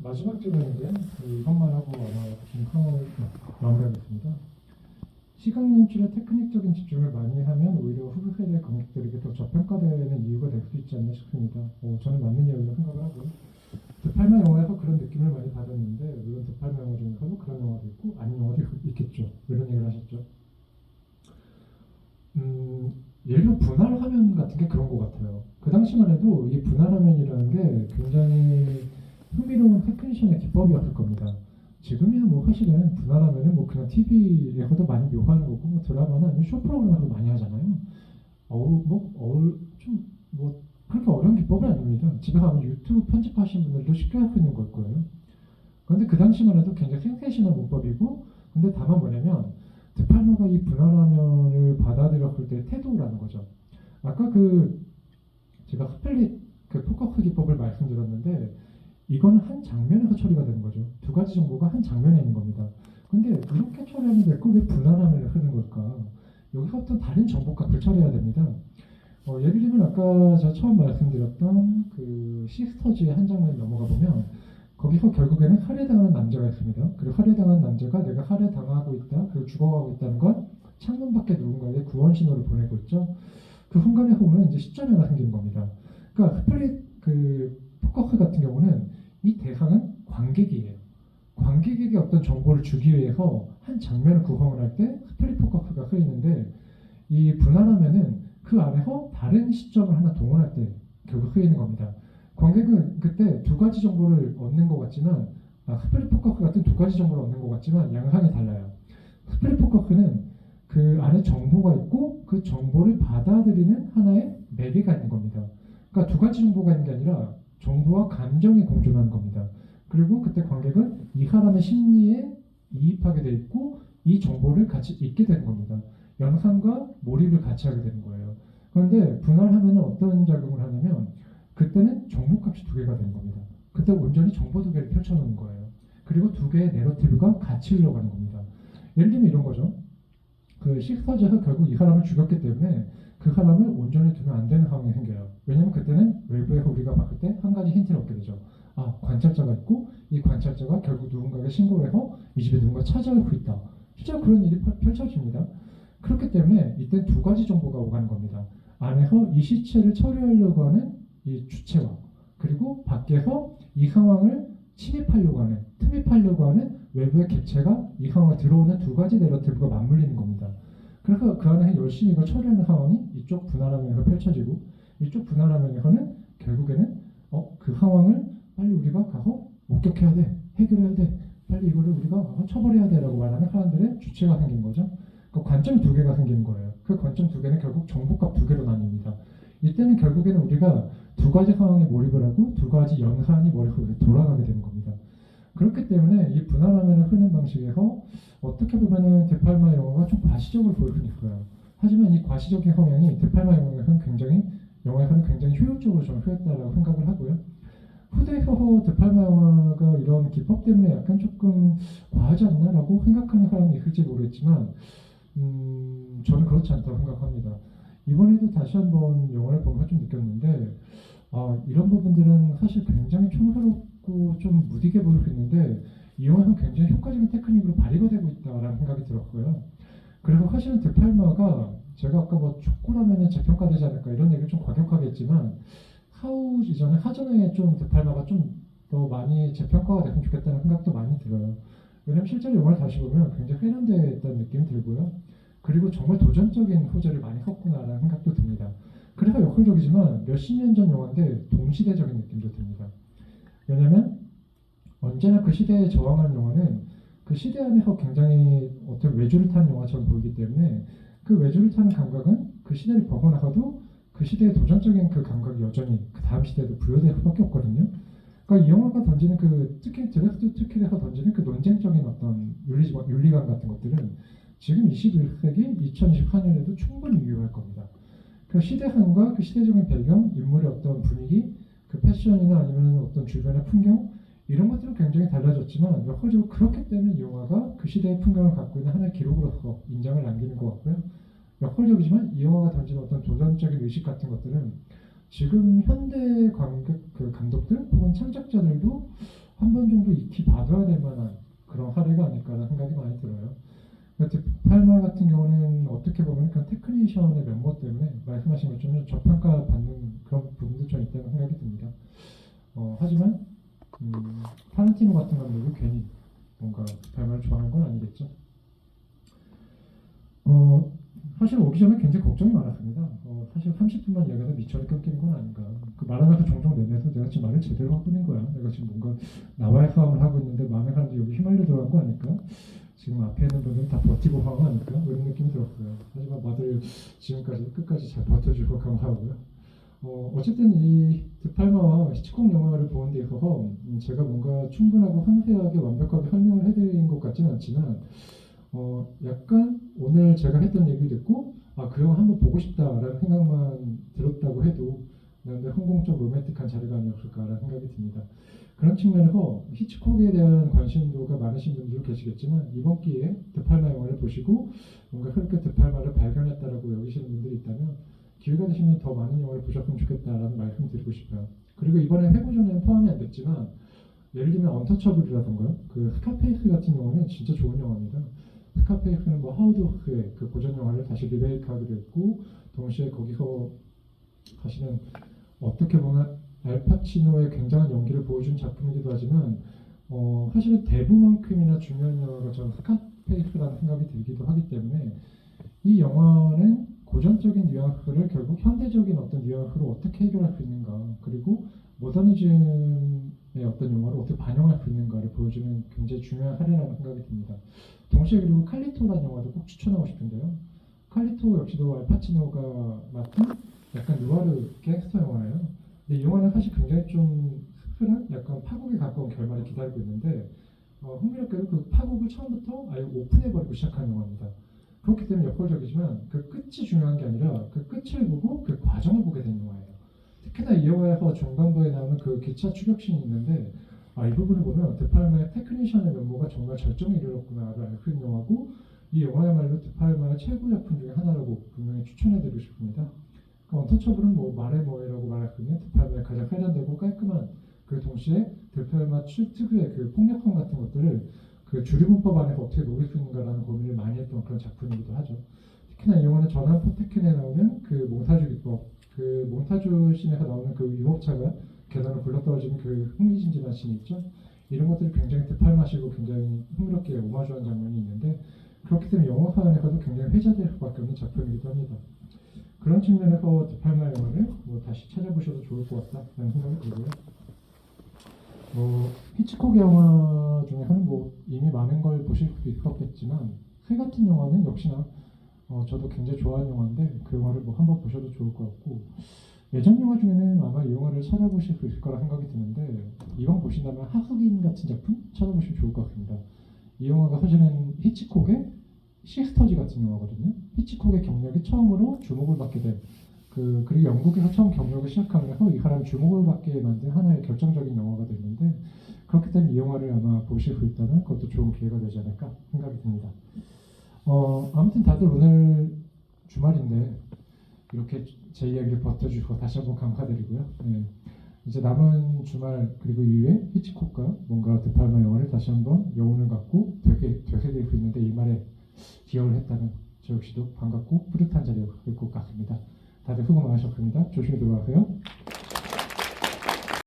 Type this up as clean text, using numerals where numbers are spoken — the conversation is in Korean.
마지막 질문인데요. 이것만 하고 아마 지금 상황을 마무리하겠습니다. 시각 연출에 테크닉적인 집중을 많이 하면 오히려 후배 세대 관객들에게 더 저평가되는 이유가 될 수 있지 않나 싶습니다. 저는 맞는 이야기라고 생각을 하고요. 드팔마 영화에서 그런 느낌을 많이 받았는데, 물론 드팔마 영화 중에서도 그런 영화도 있고 아닌 영화도 있겠죠. 이런 얘기를 하셨죠. 예를 들어 분할 화면 같은 게 그런 것 같아요. 그 당시만 해도 이 분할 화면이라는 게 굉장히 흥미로운 테크니션의 기법이었을 겁니다. 지금이야 뭐 사실은 분할 화면은 뭐 그냥 TV에서도 많이 묘사하는 거고, 뭐 드라마나 아니면 쇼 프로그램에서도 많이 하잖아요. 좀뭐 그렇게 어려운 기법은 아닙니다. 집에 가면 유튜브 편집하시는 분들도 쉽게 할 수 있는 걸 거예요. 그런데 그 당시만 해도 굉장히 센세이션한 문법이고, 근데 다만 뭐냐면 드팔마가 이 분할 화면을 받아들였을 때 태도라는 거죠. 아까 제가 스플릿 포커스 기법을 말씀드렸는데, 이거는 한 장면에서 처리가 되는 거죠. 두 가지 정보가 한 장면에 있는 겁니다. 근데 이렇게 처리하면 될 걸 왜 분할 화면을 쓰는 걸까? 여기서부터 다른 정보값을 처리해야 됩니다. 예를 들면 아까 제가 처음 말씀드렸던 그 시스터즈의 한 장면 넘어가 보면, 거기서 결국에는 살해당하는 남자가 있습니다. 그리고 살해당한 남자가 내가 살해당하고 있다, 그리고 죽어가고 있다는 건 창문 밖에 누군가에게 구원 신호를 보내고 있죠. 그 순간에 보면 이제 시점이 하나 생기는 겁니다. 그러니까 스플릿 포커스 같은 경우는 이 대상은 관객이에요. 관객에게 어떤 정보를 주기 위해서 한 장면을 구성을 할 때 스플릿 포커스가 쓰이는데, 이 분할하면은 그 안에서 다른 시점을 하나 동원할 때 결국 쓰이는 겁니다. 관객은 그때 두 가지 정보를 얻는 것 같지만, 스플릿 포커스 같은 두 가지 정보를 얻는 것 같지만 양상이 달라요. 스플릿 포커스는 그 안에 정보가 있고 그 정보를 받아들이는 하나의 매개가 있는 겁니다. 그러니까 두 가지 정보가 있는 게 아니라 정보와 감정이 공존하는 겁니다. 그리고 그때 관객은 이 사람의 심리에 이입하게 돼 있고 이 정보를 같이 읽게 되는 겁니다. 영상과 몰입을 같이 하게 되는 거예요. 그런데 분할하면 어떤 작용을 하냐면, 그때는 정보값이 두 개가 되는 겁니다. 그때 온전히 정보 두 개를 펼쳐놓는 거예요. 그리고 두 개의 내러티브가 같이 흘러가는 겁니다. 예를 들면 이런 거죠. 그 식스터즈에서 결국 이 사람을 죽였기 때문에 그 사람을 온전히 두면 안 되는 상황이 생겨요. 왜냐면 그때는 외부에서 우리가 봤을 때 한 가지 힌트를 얻게 되죠. 관찰자가 있고 이 관찰자가 결국 누군가에게 신고를 해서 이 집에 누군가 찾아오고 있다. 실제로 그런 일이 펼쳐집니다. 그렇기 때문에 이때 두 가지 정보가 오가는 겁니다. 안에서 이 시체를 처리하려고 하는 이 주체와, 그리고 밖에서 이 상황을 침입하려고 하는, 틈입하려고 하는 외부의 객체가 이 상황에 들어오는 두 가지 내러티브가 맞물리는 겁니다. 그래서 그 안에 열심히 이걸 처리하는 상황이 이쪽 분할화면에서 펼쳐지고, 이쪽 분할화면에서는 결국에는 그 상황을 빨리 우리가 가서 목격해야 돼, 해결해야 돼, 빨리 이거를 우리가 가서 처벌해야 돼라고 말하는 사람들의 주체가 생긴 거죠. 그 관점 두 개가 생기는 거예요. 그 관점 두 개는 결국 정보값 두 개로 나뉩니다. 이때는 결국에는 우리가 두 가지 상황에 몰입을 하고 두 가지 연산이 머릿속에 돌아가게 되는 겁니다. 그렇기 때문에 이 분할화면을 쓰는 방식에서 어떻게 보면은 데팔마 영화가 좀 과시적으로 보일 수는 있어요. 하지만 이 과시적인 성향이 데팔마 영화에서는 굉장히 효율적으로 저는 쓰였다라고 생각을 하고요. 후대에서 데팔마 영화가 이런 기법 때문에 약간 조금 과하지 않나라고 생각하는 사람이 있을지 모르겠지만, 저는 그렇지 않다고 생각합니다. 이번에도 다시 한번 영화를 보면서 좀 느꼈는데, 이런 부분들은 사실 굉장히 촌스럽고 좀 무디게 보일 수 있는데, 이 영화는 굉장히 효과적인 테크닉으로 발휘가 되고 있다라는 생각이 들었고요. 그리고 사실은 드팔마가, 제가 아까 뭐 족구라면은 재평가되지 않을까 이런 얘기를 좀 과격하게 했지만, 하우 이전에 하전에 좀 드팔마가 좀 더 많이 재평가가 됐으면 좋겠다는 생각도 많이 들어요. 왜냐면 실제로 영화를 다시 보면 굉장히 세련되었다는 느낌이 들고요. 그리고 정말 도전적인 소재를 많이 썼구나라는 생각도 듭니다. 그래서 역설적이지만 몇십 년 전 영화인데 동시대적인 느낌도 듭니다. 왜냐면 언제나 그 시대에 저항하는 영화는 그 시대 안에서 굉장히 어떤 외주를 타는 영화처럼 보이기 때문에, 그 외주를 타는 감각은 그 시대를 벗어나서도 그 시대의 도전적인 그 감각이 여전히 그 다음 시대에도 부여될 수밖에 없거든요. 그러니까 이 영화가 던지는 특히 드레스드 투킬에서 던지는 그 논쟁적인 어떤 윤리관 같은 것들은 지금 21세기 2024년에도 충분히 유효할 겁니다. 그 시대상과 그 시대적인 배경, 인물의 어떤 분위기, 그 패션이나 아니면 어떤 주변의 풍경, 이런 것들은 굉장히 달라졌지만 역설적으로 그렇기 때문에 이 영화가 그 시대의 풍경을 갖고 있는 하나의 기록으로서 인장을 남기는 것 같고요. 역설적이지만 이 영화가 던지는 어떤 도전적인 의식 같은 것들은 지금 현대 감독들 혹은 창작자들도 한 번 정도 익히 봐둬야 될 만한 그런 사례가 아닐까라는 생각이 많이 들어요. 팔마 같은 경우는 어떻게 보면 그런 테크니션의 면모 때문에 말씀하신 것처럼 저평가 받는 그런 부분도 좀 있다는 생각이 듭니다. 하지만 타란티노 같은 감독이 괜히 뭔가 팔마를 좋아하는 건 아니겠죠. 사실 오기 전에 굉장히 걱정이 많았습니다. 사실 30분만 얘기해서 미천이 끊기는 건 아닌가. 그 말하면서 종종 내내서 내가 지금 말을 제대로 하고 있는 거야. 내가 지금 뭔가 나와의 싸움을 하고 있는데 많은 사람들이 여기 휘말려 들어간 거 아닐까? 지금 앞에 있는 분들은 다 버티고 하는 거 아닐까? 이런 느낌이 들었어요. 하지만 다들 지금까지 끝까지 잘 버텨주고 감사하고요. 어쨌든 이 드팔마와 히치콕 영화를 보는 데 있어서 제가 뭔가 충분하고 상세하게 완벽하게 설명을 해드린 것 같지는 않지만 약간 오늘 제가 했던 얘기 듣고 그 영화 한번 보고 싶다라는 생각만 들었다고 해도 내 성공적 로맨틱한 자료가 아니었을까라는 생각이 듭니다. 그런 측면에서 히치콕에 대한 관심도가 많으신 분들도 계시겠지만 이번 기회에 드팔마 영화를 보시고 뭔가 그렇게 드팔마를 발견했다라고 여기시는 분들이 있다면 기회가 되시면 더 많은 영화를 보셨으면 좋겠다라는 말씀 드리고 싶어요. 그리고 이번에 회고전에는 포함이 안 됐지만 예를 들면 언터처블이라던가 그 스카페이스 같은 영화는 진짜 좋은 영화입니다. 스카페이스는 뭐 하우드 호크의 그 고전 영화를 다시 리메이크하기도 했고 동시에 거기서 사실은 어떻게 보면 알파치노의 굉장한 연기를 보여준 작품이기도 하지만 사실은 대부만큼이나 중요한 영화가 저는 스카페이스라는 생각이 들기도 하기 때문에 이 영화는 고전적인 뉘앙스를 결국 현대적인 어떤 뉘앙스로 어떻게 해결할 수 있는가 그리고 모더니즘의 어떤 영화를 어떻게 반영할 수 있는가를 보여주는 굉장히 중요한 사례라는 생각이 듭니다. 동시에 그리고 칼리토라는 영화도 꼭 추천하고 싶은데요. 칼리토 역시도 알파치노가 맡은 약간 누아르 갱스터 영화예요. 근데 이 영화는 사실 굉장히 좀 씁쓸한 약간 파국에 가까운 결말을 기다리고 있는데 흥미롭게도 그 파국을 처음부터 아예 오픈해버리고 시작한 영화입니다. 그렇기 때문에 역설적이지만 그 끝이 중요한 게 아니라 그 끝을 보고 그 과정을 보게 된 영화예요. 특히나 이 영화에서 중반부에 나오는 그 기차 추격신이 있는데 이 부분을 보면 드팔마의 테크니션의 면모가 정말 절정에 이르렀구나를 알 수 있는 영화고 이 영화야말로 드팔마의 최고 작품 중에 하나라고 분명히 추천해드리고 싶습니다. 그 언터처블은 뭐 말해 뭐해라고 말할 수 있는 드팔마의 가장 세련되고 깔끔한 그 동시에 드팔마 특유의 그 폭력성 같은 것들을 그 주류문법 안에서 어떻게 녹일 수 있는가라는 고민을 많이 했던 그런 작품이기도 하죠. 특히나 이 영화는 전환 포테킨에 나오는 그 몽타주 기법, 그 몽타주 씬에서 나오는 그 유목차가 계단을 굴러떨어지는 그 흥미진진한 씬이 있죠. 이런 것들이 굉장히 드팔마시고 굉장히 흥미롭게 오마주한 장면이 있는데 그렇기 때문에 영화사 안에서도 굉장히 회자될 수밖에 없는 작품이기도 합니다. 그런 측면에서 드팔마 영화를 뭐 다시 찾아보셔도 좋을 것 같다는 생각이 들고요. 히치콕 영화 중에서는 뭐 이미 많은 걸 보실 수도 있었겠지만 새 같은 영화는 역시나 저도 굉장히 좋아하는 영화인데 그 영화를 뭐 한번 보셔도 좋을 것 같고 예전 영화 중에는 아마 이 영화를 찾아보실 수 있을 거라 생각이 드는데 이왕 보신다면 하수인 같은 작품 찾아보시면 좋을 것 같습니다. 이 영화가 사실은 히치콕의 시스터즈 같은 영화거든요. 히치콕의 경력이 처음으로 주목을 받게 된 그리고 영국에서 처음 경력을 시작하면서 이 사람 주목을 받게 만든 하나의 결정적인 영화가 됐는데 그렇기 때문에 이 영화를 아마 보실 수 있다면 그것도 좋은 기회가 되지 않을까 생각이 듭니다. 아무튼 다들 오늘 주말인데 이렇게 제 이야기를 버텨주셔서 다시 한번 감사드리고요. 네. 이제 남은 주말 그리고 이후에 히치콕과 뭔가 드팔마 영화를 다시 한번 여운을 갖고 되새길 수 있는데 이 말에 기여를 했다면 저 역시도 반갑고 뿌듯한 자리일 것 같습니다. 다들 수고 많으셨습니다. 조심히 들어가세요.